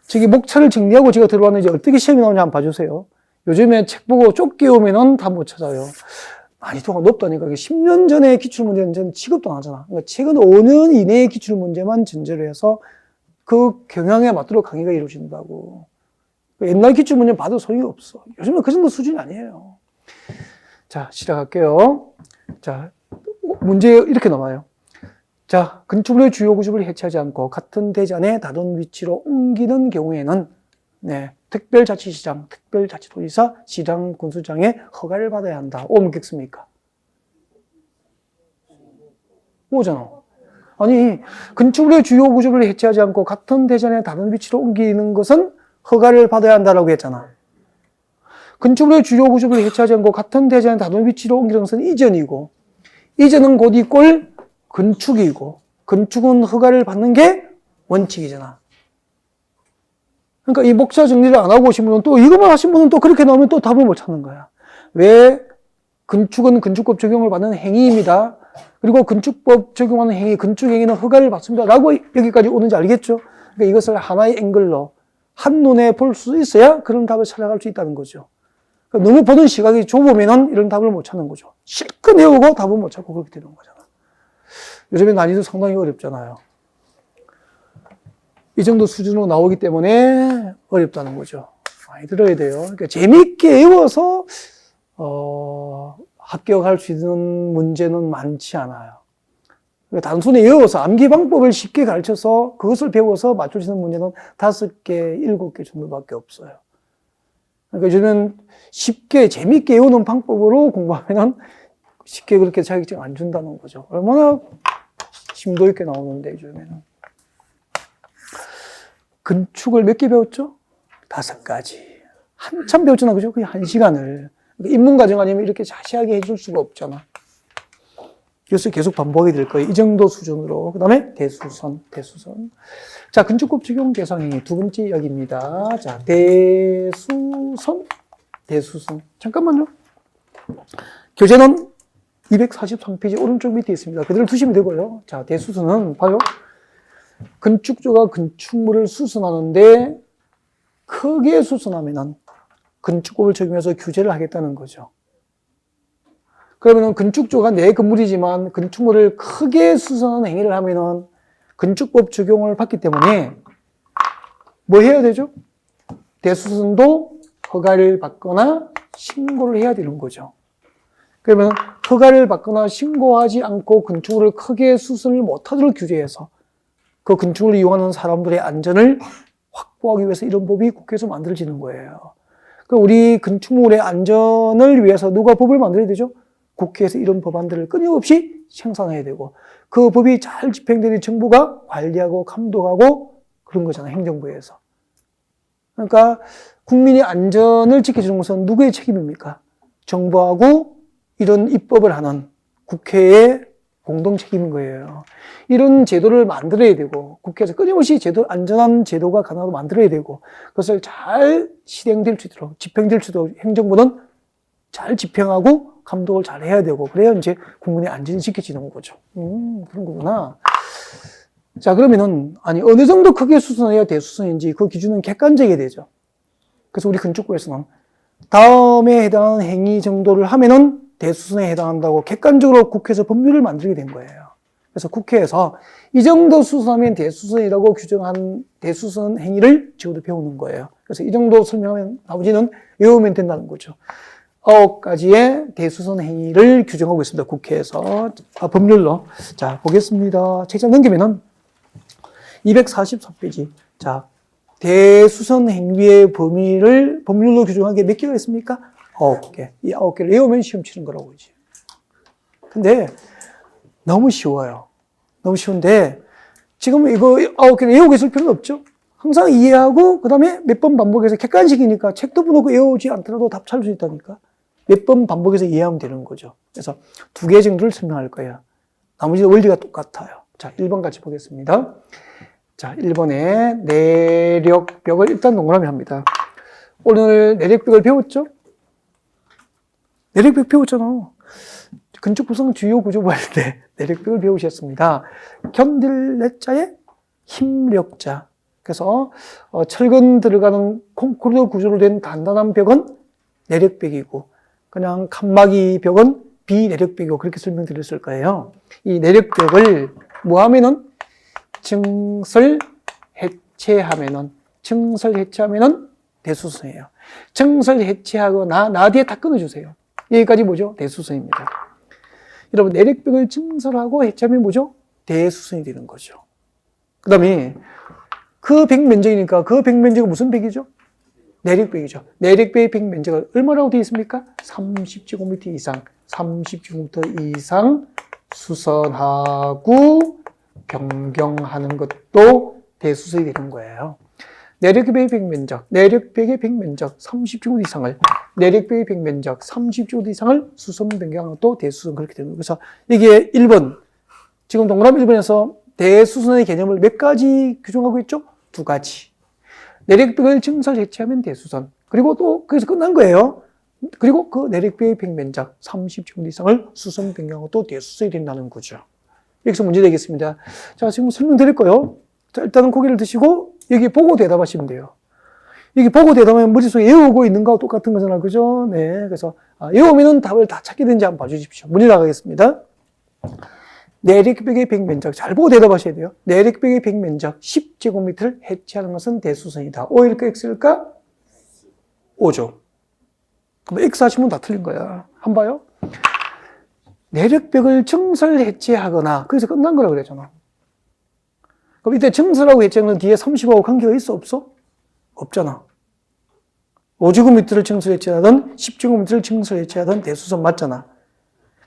저기 목차를 정리하고 제가 들어왔는지 어떻게 시험이 나오냐 한번 봐주세요. 요즘에 책 보고 좁게 오면은 다 못 찾아요. 난이도가 높다니까. 10년 전에 기출문제는 전 취급도 안 하잖아. 그러니까 최근 5년 이내의 기출문제만 전제로 해서 그 경향에 맞도록 강의가 이루어진다고. 옛날 기출문제 봐도 소용이 없어. 요즘은 그 정도 수준이 아니에요. 자, 시작할게요. 자, 문제 이렇게 나와요. 자, 건축물의 주요 구조를 해체하지 않고 같은 대지안에 다른 위치로 옮기는 경우에는 네, 특별자치시장, 특별자치도지사, 시장, 군수장의 허가를 받아야 한다. 오겠습니까? 오잖아. 아니, 건축물의 주요 구조를 해체하지 않고 같은 대지안에 다른 위치로 옮기는 것은 허가를 받아야 한다라고 했잖아. 건축물의 주요 구조를 해체하지 않고 같은 대지안에 다른 위치로 옮기는 것은 이전이고, 이전은 곧 이꼴 건축이고, 건축은 허가를 받는 게 원칙이잖아. 그러니까 이 목차 정리를 안 하고 오신 분은 또 이것만 하신 분은 또 그렇게 나오면 또 답을 못 찾는 거야. 왜? 건축은 건축법 적용을 받는 행위입니다. 그리고 건축법 적용하는 행위, 건축 행위는 허가를 받습니다. 라고 여기까지 오는지 알겠죠? 그러니까 이것을 하나의 앵글로 한눈에 볼 수 있어야 그런 답을 찾아갈 수 있다는 거죠. 그러니까 너무 보는 시각이 좁으면 이런 답을 못 찾는 거죠. 실컷 외우고 답을 못 찾고 그렇게 되는 거잖아. 요즘에 난이도 상당히 어렵잖아요. 이 정도 수준으로 나오기 때문에 어렵다는 거죠. 많이 들어야 돼요. 그러니까 재미있게 외워서 합격할 수 있는 문제는 많지 않아요. 그러니까 단순히 외워서 암기 방법을 쉽게 가르쳐서 그것을 배워서 맞출 수 있는 문제는 5개, 7개 정도밖에 없어요. 그러니까 요즘은 쉽게 재미있게 외우는 방법으로 공부하면 쉽게 그렇게 자격증 안 준다는 거죠. 얼마나 심도 있게 나오는데 요즘에는. 건축을 몇 개 배웠죠? 5가지. 한참 배웠잖아, 그죠? 거의 1시간을. 입문과정 아니면 이렇게 자세하게 해줄 수가 없잖아. 그래서 계속 반복이 될 거예요. 이 정도 수준으로. 그 다음에 대수선. 자, 건축법 적용 대상행위 두 번째 이야기입니다. 자, 대수선. 잠깐만요. 교재는 243페이지 오른쪽 밑에 있습니다. 그대로 두시면 되고요. 자, 대수선은 봐요. 건축주가 건축물을 수선하는데 크게 수선하면은 건축법을 적용해서 규제를 하겠다는 거죠. 그러면은 건축주가 내 건물이지만 건축물을 크게 수선하는 행위를 하면은 건축법 적용을 받기 때문에 뭐 해야 되죠? 대수선도 허가를 받거나 신고를 해야 되는 거죠. 그러면 허가를 받거나 신고하지 않고 건축물을 크게 수선을 못하도록 규제해서 그 건축을 이용하는 사람들의 안전을 확보하기 위해서 이런 법이 국회에서 만들어지는 거예요. 우리 건축물의 안전을 위해서 누가 법을 만들어야 되죠? 국회에서 이런 법안들을 끊임없이 생산해야 되고 그 법이 잘 집행되는 정부가 관리하고 감독하고 그런 거잖아요. 행정부에서. 그러니까 국민의 안전을 지켜주는 것은 누구의 책임입니까? 정부하고 이런 입법을 하는 국회의 공동 책임인 거예요. 이런 제도를 만들어야 되고 국회에서 끊임없이 안전한 제도가 가능하도록 만들어야 되고 그것을 잘 실행될 수 있도록 집행될 수 있도록 행정부는 잘 집행하고 감독을 잘 해야 되고 그래야 이제 국민의 안전이 지켜지는 거죠. 그런 거구나. 자, 그러면은 어느 정도 크게 수선해야 대수선인지 그 기준은 객관적이 되죠. 그래서 우리 건축부에서는 다음에 해당하는 행위 정도를 하면은 대수선에 해당한다고 객관적으로 국회에서 법률을 만들게 된 거예요. 그래서 국회에서 이 정도 수선하면 대수선이라고 규정한 대수선 행위를 지금도 배우는 거예요. 그래서 이 정도 설명하면 나머지는 외우면 된다는 거죠. 9가지의 대수선 행위를 규정하고 있습니다. 국회에서. 법률로. 자, 보겠습니다. 책장 넘기면은 243페이지. 자, 대수선 행위의 범위를 법률로 규정한 게 몇 개가 있습니까? 9개. 이 9개를 외우면 시험 치는 거라고 이제. 근데 너무 쉬워요. 너무 쉬운데 지금 이거 9개를 외우고 있을 필요는 없죠. 항상 이해하고 그 다음에 몇 번 반복해서 객관식이니까 책도 보고 외우지 않더라도 답 찾을 수 있다니까. 몇 번 반복해서 이해하면 되는 거죠. 그래서 2개 정도를 설명할 거예요. 나머지 원리가 똑같아요. 자, 1번 같이 보겠습니다. 자, 1번에 내력벽을 일단 동그라미 합니다. 오늘 내력벽을 배웠죠? 내력벽 배웠잖아. 건축 구성 주요 구조부 할 때 내력벽을 배우셨습니다. 견딜 내자의 힘력자. 그래서 철근 들어가는 콘크리트 구조로 된 단단한 벽은 내력벽이고 그냥 칸막이 벽은 비내력벽이고 그렇게 설명드렸을 거예요. 이 내력벽을 뭐 하면은 증설 해체하면은 대수선이에요. 증설 해체하거나 나 뒤에 다 끊어주세요. 여기까지 뭐죠? 대수선입니다. 여러분 내력벽을 증설하고 해체하면 뭐죠? 대수선이 되는 거죠. 그 다음에 그 벽 면적이니까 그 벽 면적은 무슨 벽이죠? 내력벽이죠. 내력벽의 벽 면적은 얼마라고 되어 있습니까? 30제곱미터 이상, 30제곱미터 이상 수선하고 변경하는 것도 대수선이 되는 거예요. 내력벽의 벽 면적, 내력벽의 벽 면적 30제곱 이상을, 내력벽의 벽 면적 30제곱 이상을 수선 변경하는 것도 대수선 그렇게 되는 거예요. 그래서 이게 1번, 지금 동그라미 1번에서 대수선의 개념을 몇 가지 규정하고 있죠? 2가지. 내력벽을 증설 해체하면 대수선. 그리고 또 거기서 끝난 거예요. 그리고 그 내력벽의 벽 면적 30제곱 이상을 수선 변경하고 또 대수선이 된다는 거죠. 여기서 문제 되겠습니다. 자, 지금 설명드릴 거예요. 자, 일단은 고개를 드시고 여기 보고 대답하시면 돼요. 여기 보고 대답하면 머릿속에 외우고 있는 거하고 똑같은 거잖아. 그죠? 네. 그래서 외우면은 답을 다 찾게 되는지 한번 봐주십시오. 문제 나가겠습니다. 내력벽의 벽 면적 잘 보고 대답하셔야 돼요. 내력벽의 벽 면적 10제곱미터를 해체하는 것은 대수선이다. O일까 X일까? O죠. 그럼 X 하시면 다 틀린 거야. 한번 봐요. 내력벽을 증설 해체하거나 거기서 끝난 거라고 그랬잖아. 그럼 이때 증설하고 해체하는 뒤에 30하고 관계가 있어 없어? 없잖아. 5제곱미터를 증설 해체하든 10제곱미터를 증설 해체하든 대수선 맞잖아.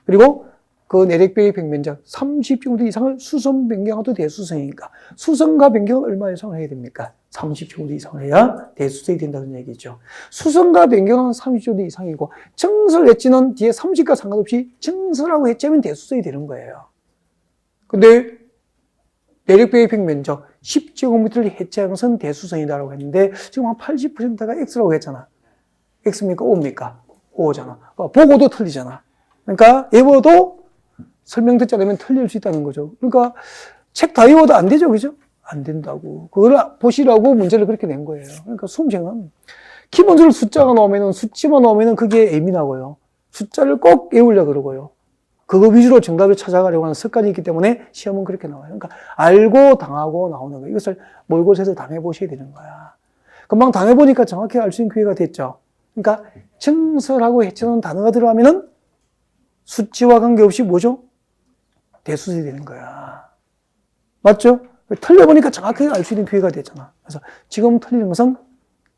그리고 그 내력벽의 벽 면적 30제곱미터 이상을 수선 변경하도 대수선이니까 수선과 변경은 얼마 이상을 해야 됩니까? 30제곱미터 이상을 해야 대수선이 된다는 얘기죠. 수선과 변경은 30제곱미터 이상이고 증설 해체는 뒤에 30과 상관없이 증설하고 해체하면 대수선이 되는 거예요. 근데 내력벽의 벽 면적 10제곱미터를 해체하는 것은 대수선이다라고 했는데 지금 한 80%가 X라고 했잖아. X입니까? O입니까? O잖아. 보고도 틀리잖아. 그러니까 외워도 설명 듣지 않으면 틀릴 수 있다는 거죠. 그러니까 책 다 외워도 안 되죠. 그죠? 안 된다고. 그걸 보시라고 문제를 그렇게 낸 거예요. 그러니까 수험생은 기본적으로 숫자가 나오면은 수치만 나오면은 그게 예민하고요. 숫자를 꼭 외우려고 그러고요. 그거 위주로 정답을 찾아가려고 하는 습관이 있기 때문에 시험은 그렇게 나와요. 그러니까 알고 당하고 나오는 거예요. 이것을 모의고사에서 당해보셔야 되는 거야. 금방 당해보니까 정확히 알 수 있는 기회가 됐죠. 그러니까 증설하고 해체하는 단어가 들어가면은 수치와 관계없이 뭐죠? 대수선이 되는 거야. 맞죠? 틀려보니까 정확하게 알 수 있는 기회가 됐잖아. 그래서 지금 틀리는 것은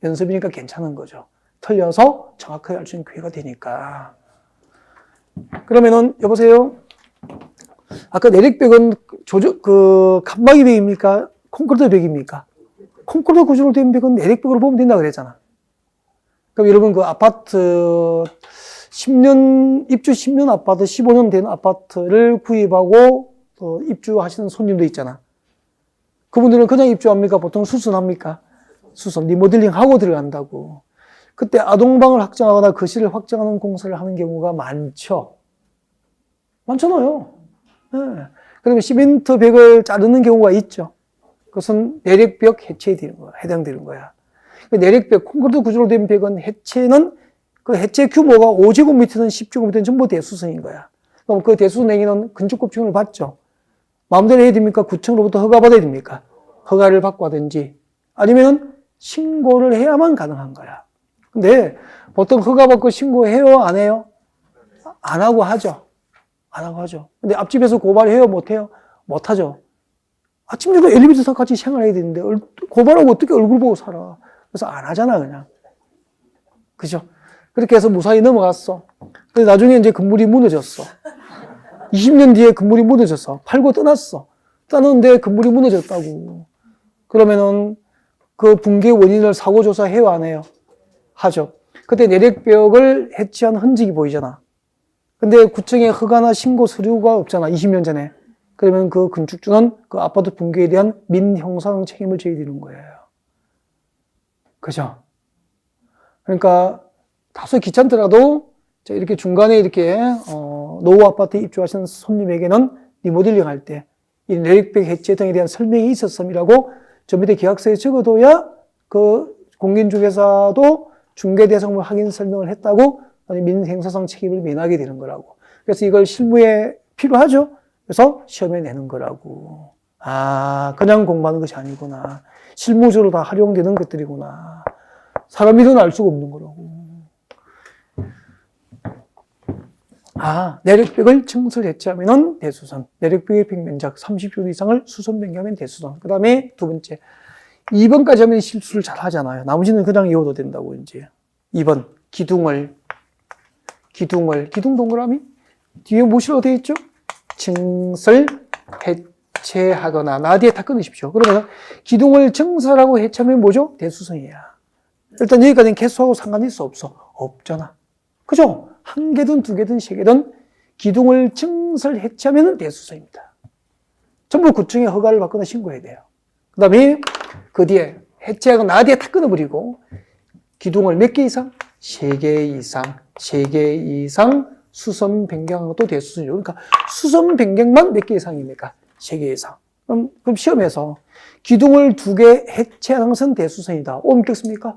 연습이니까 괜찮은 거죠. 틀려서 정확하게 알 수 있는 기회가 되니까. 그러면은, 여보세요? 아까 내력벽은 칸막이 벽입니까? 콘크리트 벽입니까? 콘크리트 구조로 된 벽은 내력벽으로 보면 된다고 그랬잖아. 그럼 여러분 그 아파트 10년, 입주 10년 아파트, 15년 된 아파트를 구입하고 입주하시는 손님도 있잖아. 그분들은 그냥 입주합니까? 보통 수선합니까? 수선, 리모델링 하고 들어간다고. 그때 아동방을 확장하거나 거실을 확장하는 공사를 하는 경우가 많죠. 많잖아요. 네. 그러면 시멘트 벽을 자르는 경우가 있죠. 그것은 내력벽 해체에 해당되는 거야. 내력벽, 콘크리트 구조로 된 벽은 해체는 그 해체 규모가 5제곱미터든 10제곱미터든 전부 대수선인 거야. 그럼 그 대수선 행위는 건축법칙을 받죠. 마음대로 해야 됩니까? 구청으로부터 허가받아야 됩니까? 허가를 받고 하든지 아니면 신고를 해야만 가능한 거야. 근데 보통 허가받고 신고해요? 안 해요? 안 하고 하죠. 안 하고 하죠. 근데 앞집에서 고발해요? 못 해요? 못 하죠. 아침 저녁 엘리베이터 타고 같이 생활해야 되는데 고발하고 어떻게 얼굴 보고 살아. 그래서 안 하잖아 그냥. 그죠? 그렇게 해서 무사히 넘어갔어. 근데 나중에 이제 건물이 무너졌어. 20년 뒤에 건물이 무너졌어. 팔고 떠났어. 떠났는데 건물이 무너졌다고. 그러면은 그 붕괴 원인을 사고조사해요? 안 해요? 하죠. 그때 내력벽을 해체한 흔적이 보이잖아. 근데 구청에 허가나 신고 서류가 없잖아. 20년 전에. 그러면 그 건축주는 그 아파트 붕괴에 대한 민형사상 책임을 져야 되는 거예요. 그죠? 그러니까 다소 귀찮더라도 이렇게 중간에 이렇게 노후 아파트에 입주하신 손님에게는 리모델링 할 때 이 내력벽 해체 등에 대한 설명이 있었음이라고 저 밑에 계약서에 적어둬야 그 공인중개사도 중개대상물 확인 설명을 했다고 민형사상 책임을 면하게 되는 거라고. 그래서 이걸 실무에 필요하죠. 그래서 시험에 내는 거라고. 아, 그냥 공부하는 것이 아니구나. 실무적으로 다 활용되는 것들이구나. 사람 일은 알 수가 없는 거라고. 아, 내력벽을 증설 해체하면은 대수선. 내력벽의 평면적 30주 이상을 수선 변경하면 대수선. 그 다음에 두 번째. 2번까지 하면 실수를 잘 하잖아요. 나머지는 그냥 외워도 된다고, 이제. 2번. 기둥 동그라미? 뒤에 무엇이라고 되어 있죠? 증설 해체하거나. 나디에 다 끊으십시오. 그러면 기둥을 증설하고 해체하면 뭐죠? 대수선이야. 일단 여기까지는 개수하고 상관이 있어? 없어? 없잖아. 그죠? 한 개든 두 개든 세 개든 기둥을 증설 해체하면 대수선입니다. 전부 구청에 허가를 받거나 신고해야 돼요. 그 다음에 그 뒤에 해체하고 나디에 다 끊어버리고 기둥을 몇 개 이상? 3개 이상. 3개 이상 수선 변경한 것도 대수선이죠. 그러니까 수선 변경만 몇 개 이상입니까? 3개 이상. 그럼 시험에서 기둥을 2개 해체하는 것은 대수선이다. 오 믿겠습니까?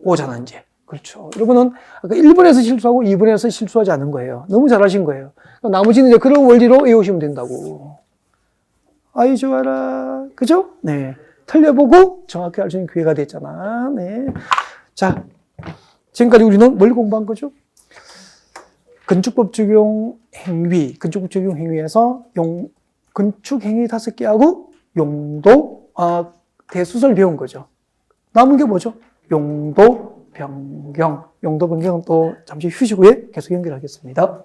오잖아, 이제. 그렇죠. 여러분은 아까 1번에서 실수하고 2번에서 실수하지 않은 거예요. 너무 잘하신 거예요. 나머지는 이제 그런 원리로 외우시면 된다고. 아이, 좋아라. 그죠? 네. 틀려보고 정확히 알 수 있는 기회가 됐잖아. 네. 자, 지금까지 우리는 뭘 공부한 거죠? 건축법 적용 행위, 건축법 적용 행위에서 건축 행위 5개하고 용도, 대수선을 배운 거죠. 남은 게 뭐죠? 용도 변경. 용도 변경은 또 잠시 휴식 후에 계속 연결하겠습니다.